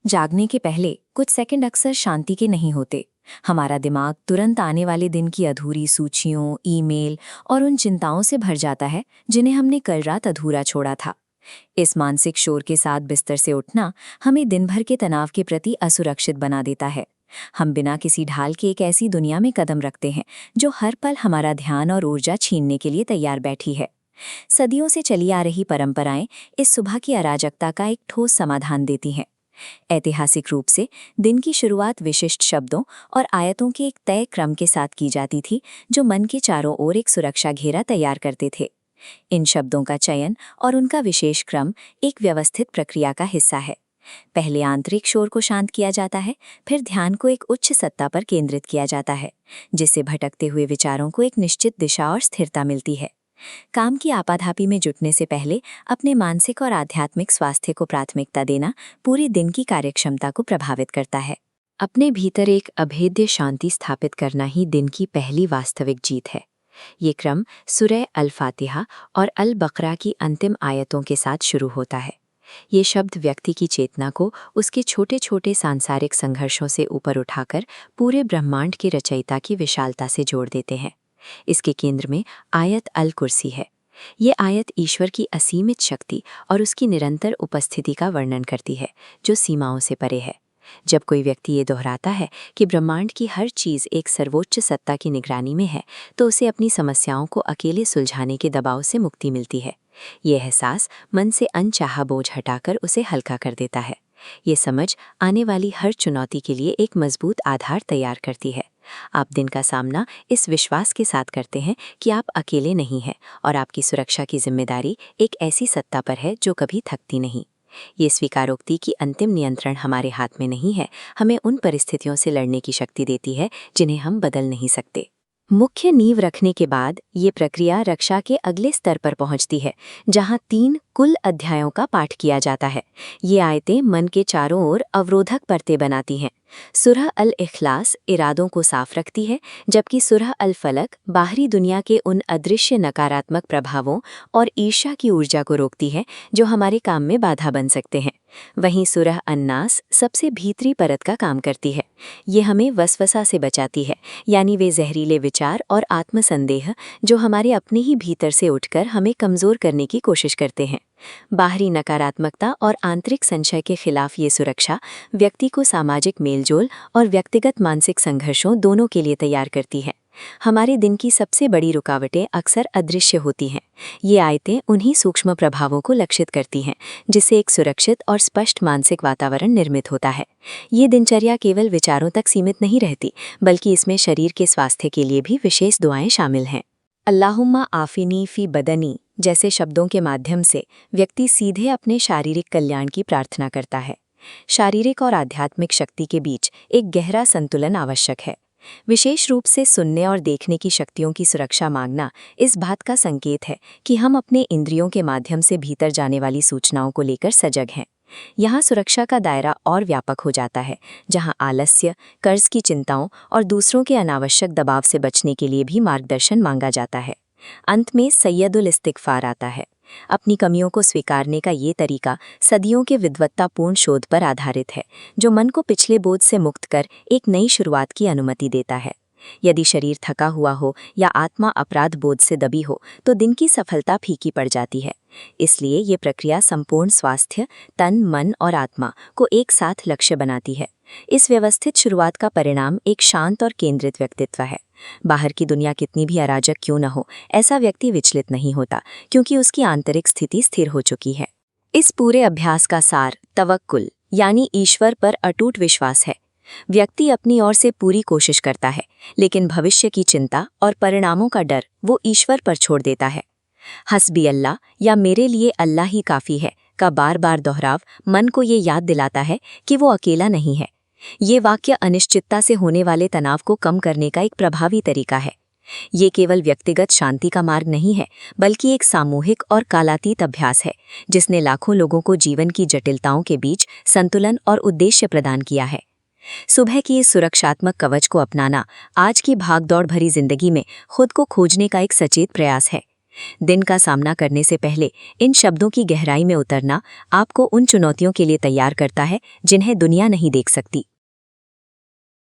जागने के पहले कुछ सेकंड अक्सर शांति के नहीं होते। हमारा दिमाग तुरंत आने वाले दिन की अधूरी सूचियों, ईमेल और उन चिंताओं से भर जाता है जिन्हें हमने कल रात अधूरा छोड़ा था। इस मानसिक शोर के साथ बिस्तर से उठना हमें दिन भर के तनाव के प्रति असुरक्षित बना देता है। हम बिना किसी ढाल के एक ऐसी दुनिया में कदम रखते हैं जो हर पल हमारा ध्यान और ऊर्जा छीनने के लिए तैयार बैठी है। सदियों से चली आ रही परंपराएं इस सुबह की अराजकता का एक ठोस समाधान देती हैं। ऐतिहासिक रूप से दिन की शुरुआत विशिष्ट शब्दों और आयतों के एक तय क्रम के साथ की जाती थी, जो मन के चारों ओर एक सुरक्षा घेरा तैयार करते थे। इन शब्दों का चयन और उनका विशेष क्रम एक व्यवस्थित प्रक्रिया का हिस्सा है। पहले आंतरिक शोर को शांत किया जाता है, फिर ध्यान को एक उच्च सत्ता पर केंद्रित किया जाता है, जिससे भटकते हुए विचारों को एक निश्चित दिशा और स्थिरता मिलती है। काम की आपाधापी में जुटने से पहले अपने मानसिक और आध्यात्मिक स्वास्थ्य को प्राथमिकता देना पूरे दिन की कार्यक्षमता को प्रभावित करता है। अपने भीतर एक अभेद्य शांति स्थापित करना ही दिन की पहली वास्तविक जीत है। ये क्रम सूरह अल-फातिहा और अल-बकरा की अंतिम आयतों के साथ शुरू होता है। ये शब्द व्यक्ति की चेतना को उसके छोटे छोटे सांसारिक संघर्षों से ऊपर उठाकर पूरे ब्रह्मांड के रचयिता की विशालता से जोड़ देते हैं। इसके केंद्र में आयत अल कुर्सी है। ये आयत ईश्वर की असीमित शक्ति और उसकी निरंतर उपस्थिति का वर्णन करती है, जो सीमाओं से परे है। जब कोई व्यक्ति ये दोहराता है कि ब्रह्मांड की हर चीज़ एक सर्वोच्च सत्ता की निगरानी में है, तो उसे अपनी समस्याओं को अकेले सुलझाने के दबाव से मुक्ति मिलती है। ये एहसास मन से अनचाहा बोझ हटाकर उसे हल्का कर देता है। ये समझ आने वाली हर चुनौती के लिए एक मजबूत आधार तैयार करती है। आप दिन का सामना इस विश्वास के साथ करते हैं कि आप अकेले नहीं हैं और आपकी सुरक्षा की जिम्मेदारी एक ऐसी सत्ता पर है जो कभी थकती नहीं। ये स्वीकारोक्ति की अंतिम नियंत्रण हमारे हाथ में नहीं है, हमें उन परिस्थितियों से लड़ने की शक्ति देती है जिन्हें हम बदल नहीं सकते। मुख्य नींव रखने के बाद ये प्रक्रिया रक्षा के अगले स्तर पर पहुंचती है, जहां 3 कुल अध्यायों का पाठ किया जाता है। ये आयतें मन के चारों ओर अवरोधक परतें बनाती हैं। सूरह अल-इखलास इरादों को साफ रखती है, जबकि सूरह अल-फलक बाहरी दुनिया के उन अदृश्य नकारात्मक प्रभावों और ईर्ष्या की ऊर्जा को रोकती है जो हमारे काम में बाधा बन सकते हैं। वहीं सूरह अन्नास सबसे भीतरी परत का काम करती है। ये हमें वसवसा से बचाती है, यानी वे जहरीले विचार और आत्मसंदेह जो हमारे अपने ही भीतर से उठकर हमें कमज़ोर करने की कोशिश करते हैं। बाहरी नकारात्मकता और आंतरिक संशय के खिलाफ ये सुरक्षा व्यक्ति को सामाजिक मेलजोल और व्यक्तिगत मानसिक संघर्षों दोनों के लिए तैयार करती है। हमारे दिन की सबसे बड़ी रुकावटें अक्सर अदृश्य होती हैं। ये आयतें उन्हीं सूक्ष्म प्रभावों को लक्षित करती हैं, जिससे एक सुरक्षित और स्पष्ट मानसिक वातावरण निर्मित होता है। ये दिनचर्या केवल विचारों तक सीमित नहीं रहती, बल्कि इसमें शरीर के स्वास्थ्य के लिए भी विशेष दुआएं शामिल हैं। अल्लाहुम्मा आफिनी फ़ी बदनी जैसे शब्दों के माध्यम से व्यक्ति सीधे अपने शारीरिक कल्याण की प्रार्थना करता है। शारीरिक और आध्यात्मिक शक्ति के बीच एक गहरा संतुलन आवश्यक है। विशेष रूप से सुनने और देखने की शक्तियों की सुरक्षा मांगना इस बात का संकेत है कि हम अपने इंद्रियों के माध्यम से भीतर जाने वाली सूचनाओं को लेकर सजग हैं। यहाँ सुरक्षा का दायरा और व्यापक हो जाता है, जहाँ आलस्य, कर्ज की चिंताओं और दूसरों के अनावश्यक दबाव से बचने के लिए भी मार्गदर्शन मांगा जाता है। अंत में सैयदुल इस्तिग़फ़ार आता है। अपनी कमियों को स्वीकारने का ये तरीका सदियों के विद्वत्तापूर्ण शोध पर आधारित है, जो मन को पिछले बोझ से मुक्त कर एक नई शुरुआत की अनुमति देता है। यदि शरीर थका हुआ हो या आत्मा अपराध बोझ से दबी हो, तो दिन की सफलता फीकी पड़ जाती है। इसलिए ये प्रक्रिया संपूर्ण स्वास्थ्य, तन, मन और आत्मा को एक साथ लक्ष्य बनाती है। इस व्यवस्थित शुरुआत का परिणाम एक शांत और केंद्रित व्यक्तित्व है। बाहर की दुनिया कितनी भी अराजक क्यों न हो, ऐसा व्यक्ति विचलित नहीं होता, क्योंकि उसकी आंतरिक स्थिति स्थिर हो चुकी है। इस पूरे अभ्यास का सार तवक्कुल यानी ईश्वर पर अटूट विश्वास है। व्यक्ति अपनी ओर से पूरी कोशिश करता है, लेकिन भविष्य की चिंता और परिणामों का डर वो ईश्वर पर छोड़ देता है। हस्बी अल्लाह या मेरे लिए अल्लाह ही काफ़ी है का बार बार दोहराव मन को ये याद दिलाता है कि वो अकेला नहीं है। ये वाक्य अनिश्चितता से होने वाले तनाव को कम करने का एक प्रभावी तरीका है। ये केवल व्यक्तिगत शांति का मार्ग नहीं है, बल्कि एक सामूहिक और कालातीत अभ्यास है, जिसने लाखों लोगों को जीवन की जटिलताओं के बीच संतुलन और उद्देश्य प्रदान किया है। सुबह की इस सुरक्षात्मक कवच को अपनाना आज की भागदौड़ भरी जिंदगी में खुद को खोजने का एक सचेत प्रयास है। दिन का सामना करने से पहले इन शब्दों की गहराई में उतरना आपको उन चुनौतियों के लिए तैयार करता है जिन्हें दुनिया नहीं देख सकती।